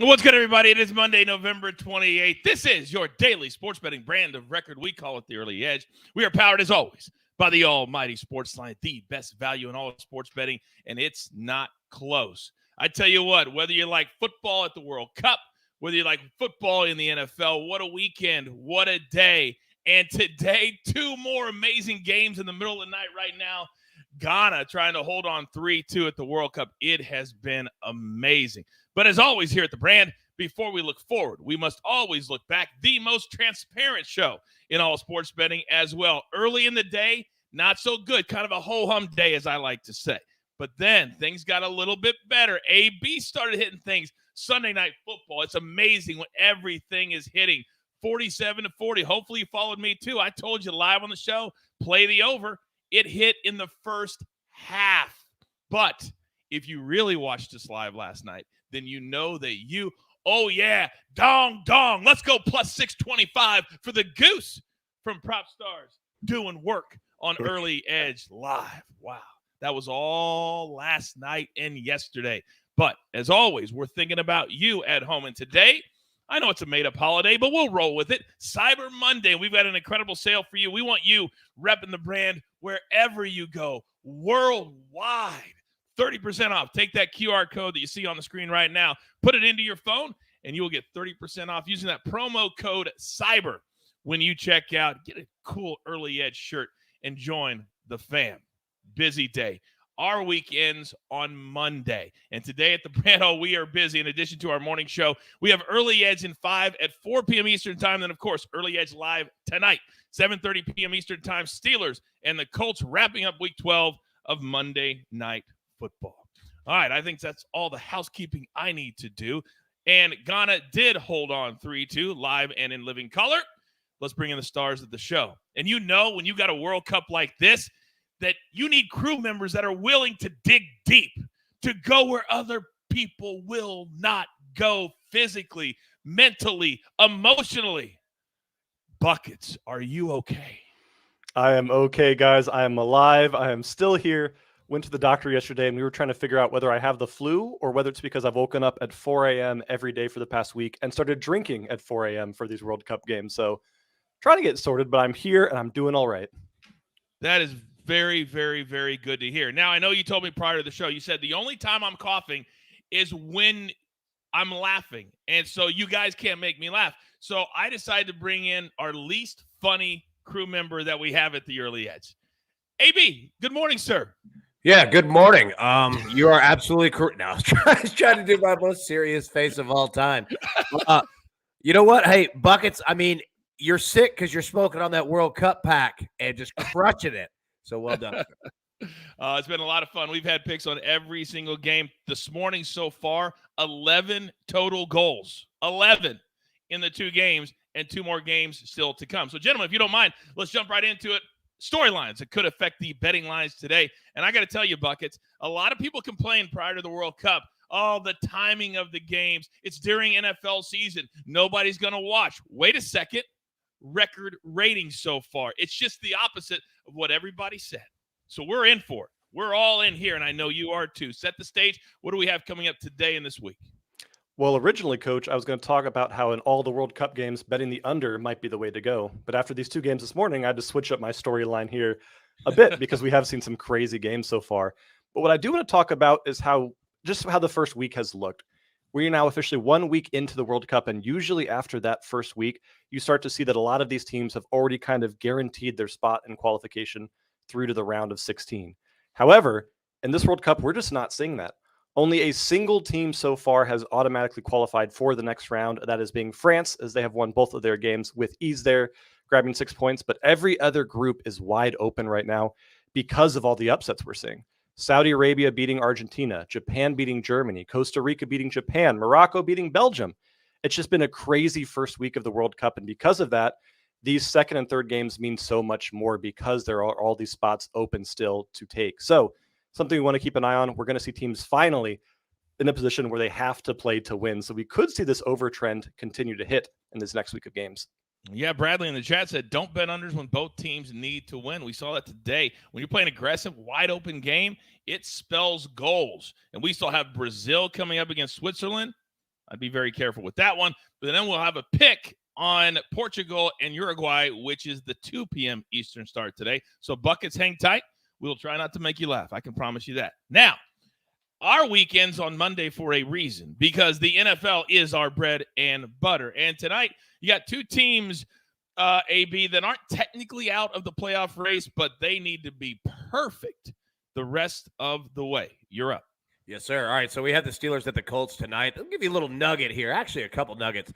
What's good, everybody? It is Monday, November 28th. This is your daily sports betting brand of record. We call it the Early Edge. We are powered, as always, by the almighty SportsLine, the best value in all of sports betting, and it's not close. I tell you what, whether you like football at the World Cup, whether you like football in the NFL, what a weekend, what a day. And today, two more amazing games in the middle of the night right now. Ghana trying to hold on 3-2 at the World Cup. It has been amazing. But as always here at the brand, before we look forward, we must always look back. The most transparent show in all sports betting as well. Early in the day, not so good. Kind of a ho-hum day, as I like to say. But then things got a little bit better. AB started hitting things. Sunday Night Football. It's amazing when everything is hitting. 47-40. Hopefully you followed me too. I told you live on the show, play the over. It hit in the first half. But if you really watched us live last night, then you know that oh yeah, dong, let's go plus 625 for the Goose from Prop Stars doing work on Early Edge Live. Wow, that was all last night and yesterday. But as always, we're thinking about you at home. And today, I know it's a made-up holiday, but we'll roll with it. Cyber Monday, we've got an incredible sale for you. We want you repping the brand wherever you go, worldwide. 30% off. Take that QR code that you see on the screen right now, put it into your phone, and you will get 30% off using that promo code CYBER when you check out. Get a cool Early Edge shirt and join the fam. Busy day. Our weekends on Monday. And today at the Brand, we are busy. In addition to our morning show, we have Early Edge in 5 at 4 p.m. Eastern Time. Then, of course, Early Edge Live tonight, 7:30 p.m. Eastern Time. Steelers and the Colts wrapping up Week 12 of Monday Night Football. All right, I think that's all the housekeeping I need to do. And Ghana did hold on 3-2 live and in living color. Let's bring in the stars of the show. And you know when you got a World Cup like this, that you need crew members that are willing to dig deep, to go where other people will not go physically, mentally, emotionally. Buckets, are you okay? I am okay, guys. I am alive. I am still here. Went to the doctor yesterday, and we were trying to figure out whether I have the flu or whether it's because I've woken up at 4 a.m. every day for the past week and started drinking at 4 a.m. for these World Cup games. So trying to get sorted, but I'm here, and I'm doing all right. That is very, very, very good to hear. Now, I know you told me prior to the show, you said the only time I'm coughing is when I'm laughing. And so you guys can't make me laugh. So I decided to bring in our least funny crew member that we have at the Early Edge. AB, good morning, sir. Yeah, good morning. You are absolutely correct. Now, I was trying to do my most serious face of all time. You know what? Hey, Buckets, I mean, you're sick because you're smoking on that World Cup pack and just crushing it. So well done. It's been a lot of fun. We've had picks on every single game this morning so far. 11 total goals. 11 in the two games, and 2 more games still to come. So, gentlemen, if you don't mind, let's jump right into it. Storylines that could affect the betting lines today. And I got to tell you, Buckets, a lot of people complained prior to the World Cup. Oh, the timing of the games. It's during NFL season. Nobody's going to watch. Wait a second. Record ratings so far. It's just the opposite of what everybody said. So we're in for it. We're all in here, and I know you are too. Set the stage. What do we have coming up today and this week? Well, originally, Coach, I was going to talk about how in all the World Cup games, betting the under might be the way to go. But after these 2 games this morning, I had to switch up my storyline here a bit because we have seen some crazy games so far. But what I do want to talk about is how the first week has looked. We're now officially 1 week into the World Cup, and usually after that first week, you start to see that a lot of these teams have already kind of guaranteed their spot in qualification through to the round of 16. However, in this World Cup, we're just not seeing that. Only a single team so far has automatically qualified for the next round. That is being France, as they have won both of their games with ease there, grabbing 6 points. But every other group is wide open right now because of all the upsets we're seeing. Saudi Arabia beating Argentina, Japan beating Germany, Costa Rica beating Japan, Morocco beating Belgium. It's just been a crazy first week of the World Cup. And because of that, these second and third games mean so much more because there are all these spots open still to take. So something we want to keep an eye on. We're going to see teams finally in a position where they have to play to win. So we could see this over trend continue to hit in this next week of games. Yeah, Bradley in the chat said, don't bet unders when both teams need to win. We saw that today. When you're playing aggressive, wide open game, it spells goals. And we still have Brazil coming up against Switzerland. I'd be very careful with that one. But then we'll have a pick on Portugal and Uruguay, which is the 2 p.m. Eastern start today. So buckets, hang tight. We'll try not to make you laugh. I can promise you that. Now, our weekend's on Monday for a reason, because the NFL is our bread and butter. And tonight, you got two teams, AB, that aren't technically out of the playoff race, but they need to be perfect the rest of the way. You're up. Yes, sir. All right, so we have the Steelers at the Colts tonight. I'll give you a little nugget here, actually a couple nuggets.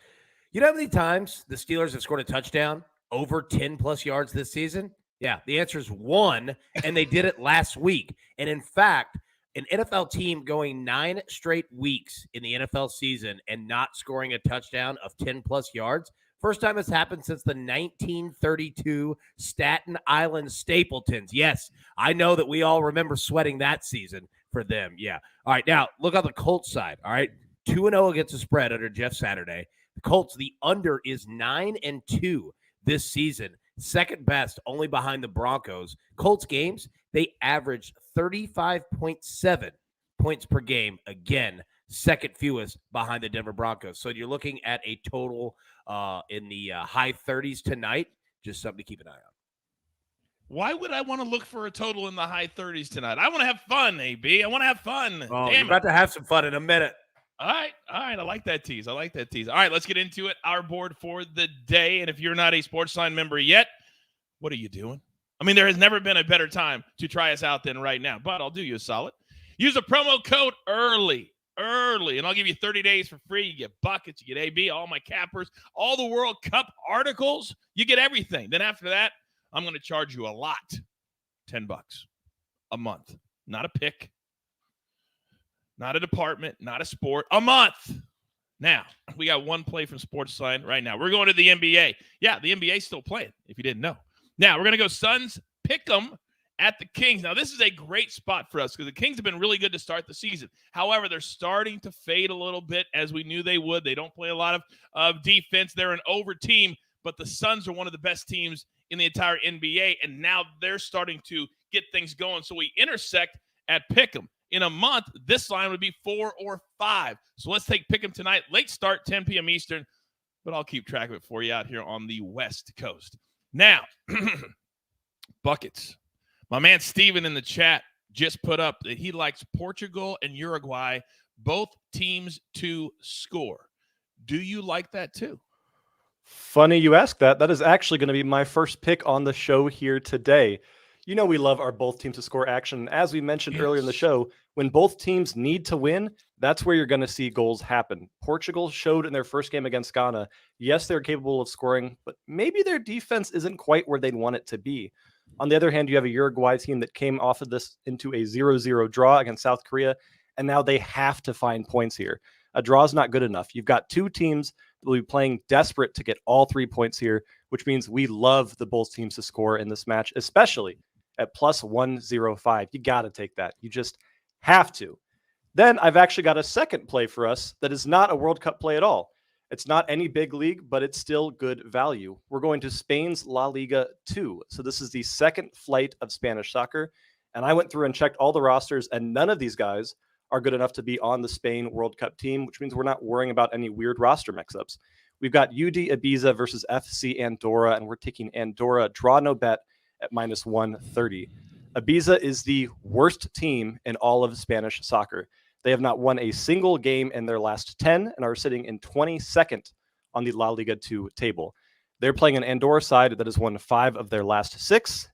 You know how many times the Steelers have scored a touchdown over 10-plus yards this season? Yeah, the answer is 1, and they did it last week. And in fact, an NFL team going 9 straight weeks in the NFL season and not scoring a touchdown of 10-plus yards, first time it's happened since the 1932 Staten Island Stapletons. Yes, I know that we all remember sweating that season for them. Yeah. All right, now look on the Colts side. All right, 2-0 against the spread under Jeff Saturday. The Colts, the under is 9-2 this season. Second best, only behind the Broncos. Colts games, they averaged 35.7 points per game. Again, second fewest behind the Denver Broncos. So you're looking at a total in the high 30s tonight. Just something to keep an eye on. Why would I want to look for a total in the high 30s tonight? I want to have fun, AB. I want to have fun. Oh, you're about to have some fun in a minute. All right. I like that tease. All right, let's get into it. Our board for the day. And if you're not a SportsLine member yet, what are you doing? I mean, there has never been a better time to try us out than right now, but I'll do you a solid. Use a promo code early, and I'll give you 30 days for free. You get buckets, you get AB, all my cappers, all the World Cup articles. You get everything. Then after that, I'm going to charge you a lot, $10 a month. Not a pick, not a department, not a sport, a month. Now, we got one play from SportsLine right now. We're going to the NBA. Yeah, the NBA's still playing, if you didn't know. Now, we're going to go Suns pick 'em at the Kings. Now, this is a great spot for us because the Kings have been really good to start the season. However, they're starting to fade a little bit, as we knew they would. They don't play a lot of defense. They're an over team, but the Suns are one of the best teams in the entire NBA, and now they're starting to get things going. So we intersect at pick 'em. In a month, this line would be 4 or 5. So let's take pick 'em tonight. Late start, 10 p.m. Eastern, but I'll keep track of it for you out here on the West Coast. Now, buckets. My man Steven in the chat just put up that he likes Portugal and Uruguay, both teams to score. Do you like that too? Funny you ask that. That is actually going to be my first pick on the show here today. You know we love our both teams to score action. As we mentioned earlier in the show, when both teams need to win, that's where you're going to see goals happen. Portugal showed in their first game against Ghana, yes, they're capable of scoring, but maybe their defense isn't quite where they'd want it to be. On the other hand, you have a Uruguay team that came off of this into a 0-0 draw against South Korea, and now they have to find points here. A draw is not good enough. You've got two teams that will be playing desperate to get all 3 points here, which means we love the both teams to score in this match, especially at plus 105. You got to take that. You just have to. Then I've actually got a second play for us that is not a World Cup play at all. It's not any big league, but it's still good value. We're going to Spain's La Liga 2. So this is the second flight of Spanish soccer. And I went through and checked all the rosters, and none of these guys are good enough to be on the Spain World Cup team, which means we're not worrying about any weird roster mix-ups. We've got UD Ibiza versus FC Andorra, and we're taking Andorra draw no bet at minus 130. Ibiza is the worst team in all of Spanish soccer. They have not won a single game in their last 10 and are sitting in 22nd on the La Liga 2 table. They're playing an Andorra side that has won 5 of their last 6.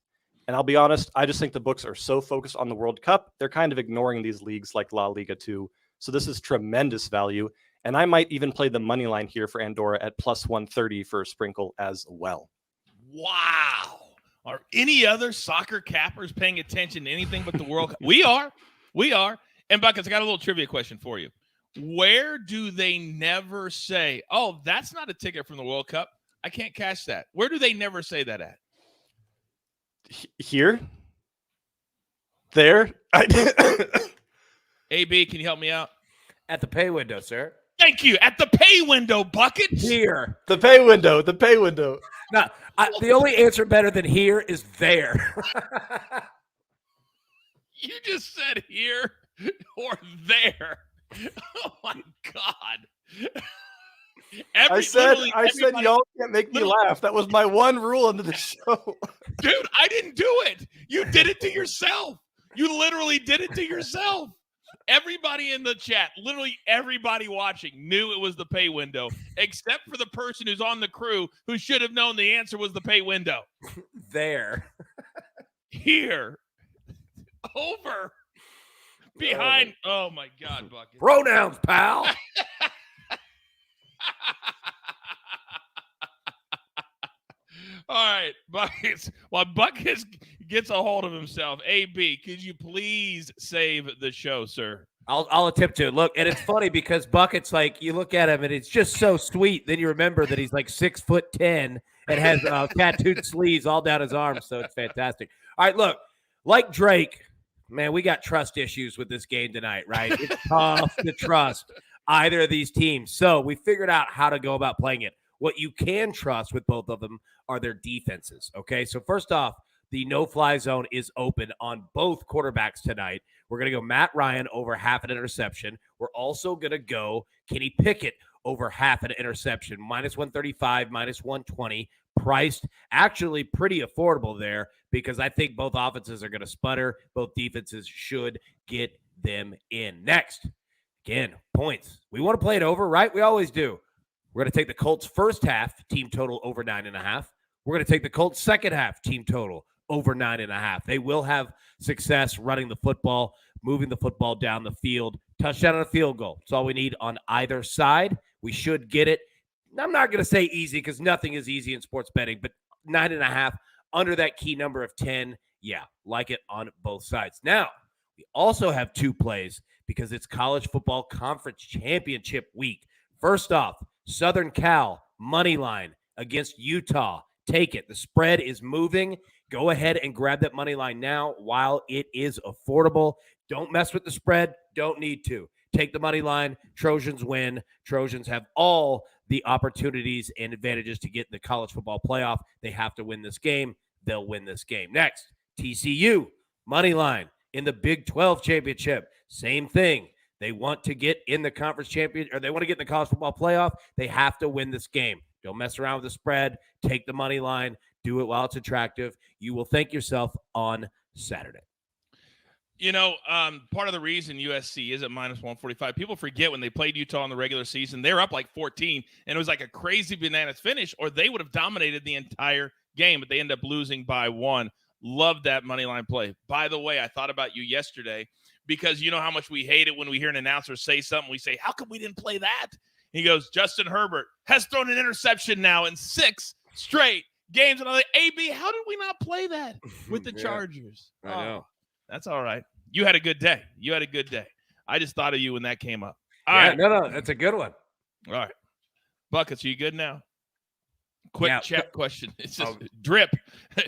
And I'll be honest, I just think the books are so focused on the World Cup, they're kind of ignoring these leagues like La Liga 2. So this is tremendous value. And I might even play the money line here for Andorra at plus 130 for a sprinkle as well. Wow. Are any other soccer cappers paying attention to anything but the World Cup? We are. And Buckets, I got a little trivia question for you. Where do they never say, oh, that's not a ticket from the World Cup, I can't cash that? Where do they never say that at? Here? There? AB, can you help me out? At the pay window, sir. Thank you. At the pay window, Buckets. Here. The pay window. No, the only answer better than here is there. You just said here or there. Oh, my God. I said y'all can't make me laugh. That was my one rule into the show. Dude, I didn't do it. You did it to yourself. You literally did it to yourself. Everybody in the chat, literally everybody watching, knew it was the pay window, except for the person who's on the crew who should have known the answer was the pay window. There. Here. Over. Behind. Oh, my God, Bucket. Pronouns, pal. All right, Buckets. While Buckets gets a hold of himself, AB, could you please save the show, sir? I'll attempt to. Look, and it's funny because Buckets, like, you look at him and it's just so sweet. Then you remember that he's like 6'10" and has tattooed sleeves all down his arms. So it's fantastic. All right, look, like Drake, man, we got trust issues with this game tonight, right? It's tough to trust either of these teams. So we figured out how to go about playing it. What you can trust with both of them are their defenses, okay? So first off, the no-fly zone is open on both quarterbacks tonight. We're going to go Matt Ryan over half an interception. We're also going to go Kenny Pickett over half an interception, minus 135, minus 120, priced actually pretty affordable there because I think both offenses are going to sputter. Both defenses should get them in. Next, again, points. We want to play it over, right? We always do. We're going to take the Colts first half, team total over 9.5. We're going to take the Colts second half, team total over 9.5. They will have success running the football, moving the football down the field. Touchdown and a field goal. That's all we need on either side. We should get it. I'm not going to say easy because nothing is easy in sports betting, but 9.5 under that key number of 10. Yeah, like it on both sides. Now, we also have two plays because it's college football conference championship week. First off, Southern Cal, money line against Utah. Take it. The spread is moving. Go ahead and grab that money line now while it is affordable. Don't mess with the spread. Don't need to. Take the money line. Trojans win. Trojans have all the opportunities and advantages to get in the college football playoff. They have to win this game. They'll win this game. Next, TCU, money line in the Big 12 championship. Same thing. They want to get in the conference champion, or they want to get in the college football playoff. They have to win this game. Don't mess around with the spread. Take the money line. Do it while it's attractive. You will thank yourself on Saturday. You know, part of the reason USC is at minus 145, people forget when they played Utah in the regular season, they were up like 14, and it was like a crazy bananas finish, or they would have dominated the entire game, but they end up losing by 1. Love that money line play. By the way, I thought about you yesterday because you know how much we hate it when we hear an announcer say something. We say, how come we didn't play that? He goes, Justin Herbert has thrown an interception now in 6 straight games. And I'm like, AB, how did we not play that with the Chargers? I know. That's all right. You had a good day. I just thought of you when that came up. All right. right. No, that's a good one. All right. Buckets, are you good now? Quick chat question. It says Drip, a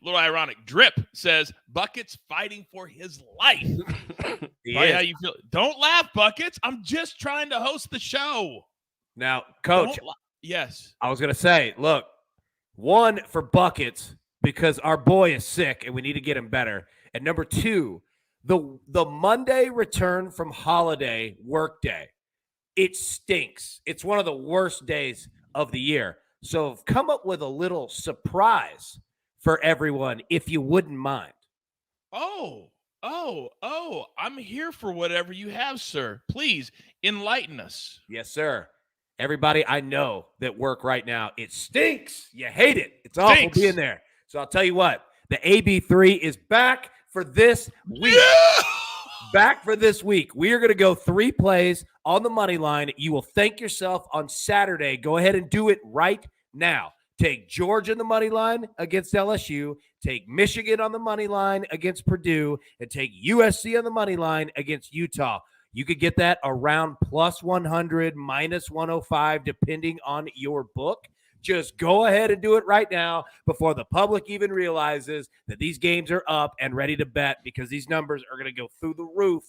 little ironic. Drip says Buckets fighting for his life. How you feel? Don't laugh, Buckets. I'm just trying to host the show. Now, Coach. Yes. I was going to say, look, 1 for Buckets because our boy is sick and we need to get him better. And number 2, the Monday return from holiday workday, it stinks. It's one of the worst days of the year. So I've come up with a little surprise for everyone, if you wouldn't mind. Oh, I'm here for whatever you have, sir. Please enlighten us. Yes, sir. Everybody I know that work right now, it stinks. You hate it. It's awful being there. So I'll tell you what, the AB3 is back for this week. Yeah! Back for this week. We are going to go 3 plays on the money line. You will thank yourself on Saturday. Go ahead and do it right now. Take Georgia on the money line against LSU. Take Michigan on the money line against Purdue. And take USC on the money line against Utah. You could get that around plus 100, minus 105, depending on your book. Just go ahead and do it right now before the public even realizes that these games are up and ready to bet, because these numbers are going to go through the roof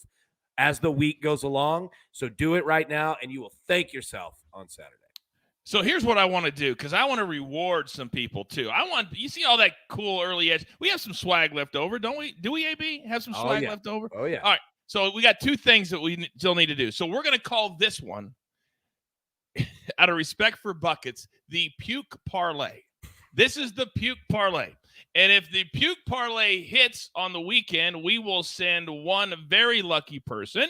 as the week goes along. So do it right now, and you will thank yourself on Saturday. So here's what I want to do, because I want to reward some people too. You see all that cool early edge. We have some swag left over, don't we? Do we, AB, have some swag left over? Oh, yeah. All right. So we got 2 things that we still need to do. So we're going to call this one out of respect for buckets, the puke parlay. This is the puke parlay. And if the puke parlay hits on the weekend, we will send one very lucky person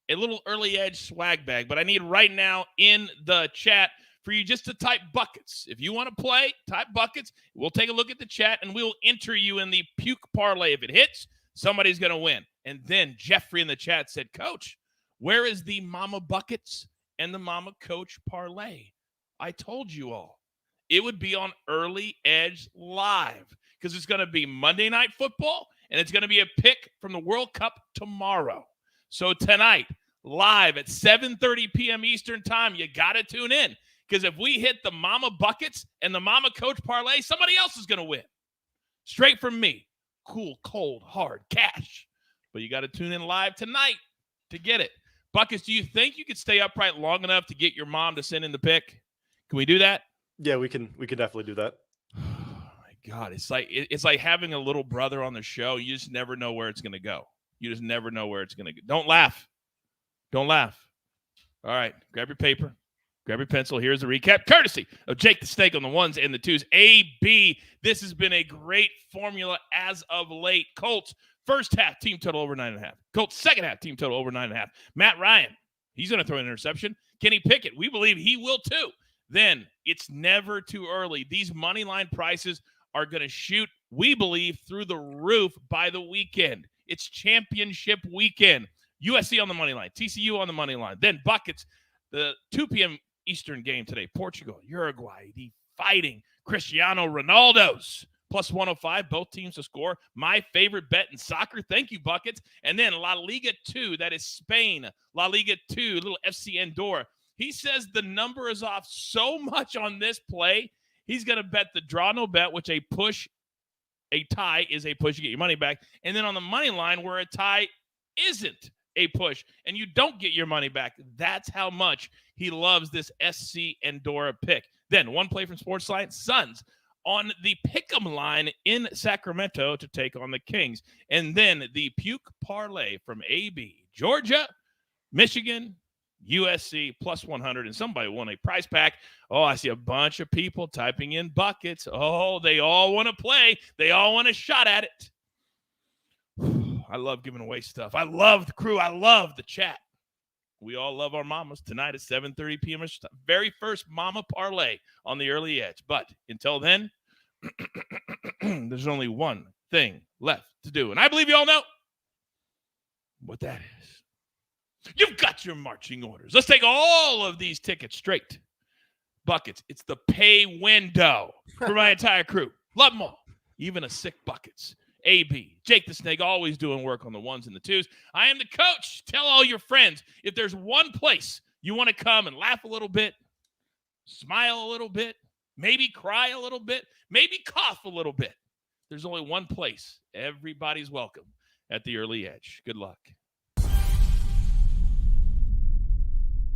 a little early edge swag bag. But I need right now in the chat for you just to type buckets. If you want to play, type buckets. We'll take a look at the chat, and we'll enter you in the puke parlay. If it hits, somebody's going to win. And then Jeffrey in the chat said, Coach, where is the Mama Buckets and the Mama Coach parlay? I told you all. It would be on Early Edge Live because it's going to be Monday Night Football, and it's going to be a pick from the World Cup tomorrow. So tonight, live at 7:30 p.m. Eastern Time, you got to tune in because if we hit the Mama Buckets and the Mama Coach parlay, somebody else is going to win. Straight from me. Cool, cold, hard cash. But you got to tune in live tonight to get it. Buckets, do you think you could stay upright long enough to get your mom to send in the pick? Can we do that? Yeah, we can definitely do that. Oh my God, it's like having a little brother on the show. You just never know where it's going to go. You just never know where it's going to go. Don't laugh. Don't laugh. All right, grab your paper. Grab your pencil. Here's the recap, courtesy of Jake the Snake on the ones and the twos. AB, this has been a great formula as of late. Colts, first half, team total over 9.5. Colts, second half, team total over 9.5. Matt Ryan, he's going to throw an interception. Kenny Pickett, we believe he will too. Then it's never too early. These money line prices are going to shoot, we believe, through the roof by the weekend. It's championship weekend. USC on the money line, TCU on the money line. Then buckets, the 2 p.m. Eastern game today. Portugal, Uruguay, the fighting Cristiano Ronaldos. Plus 105, both teams to score. My favorite bet in soccer. Thank you, buckets. And then La Liga 2, that is Spain. La Liga 2, little FC Andorra. He says the number is off so much on this play, he's going to bet the draw no bet, which a tie is a push. You get your money back. And then on the money line where a tie isn't a push and you don't get your money back. That's how much he loves this SC Andorra pick. Then one play from SportsLine, Suns on the pick'em line in Sacramento to take on the Kings. And then the puke parlay from AB, Georgia, Michigan, USC plus 100, and somebody won a prize pack. Oh, I see a bunch of people typing in buckets. Oh, they all want to play. They all want a shot at it. I love giving away stuff. I love the crew. I love the chat. We all love our mamas. Tonight at 7:30 p.m. Very first mama parlay on the early edge. But until then, there's only one thing left to do. And I believe you all know what that is. You've got your marching orders. Let's take all of these tickets straight. Buckets. It's the pay window for my entire crew. Love them all. Even a sick buckets. AB, Jake the Snake, always doing work on the ones and the twos. I am the coach. Tell all your friends, if there's one place you want to come and laugh a little bit, smile a little bit, maybe cry a little bit, maybe cough a little bit, there's only one place. Everybody's welcome at the early edge. Good luck.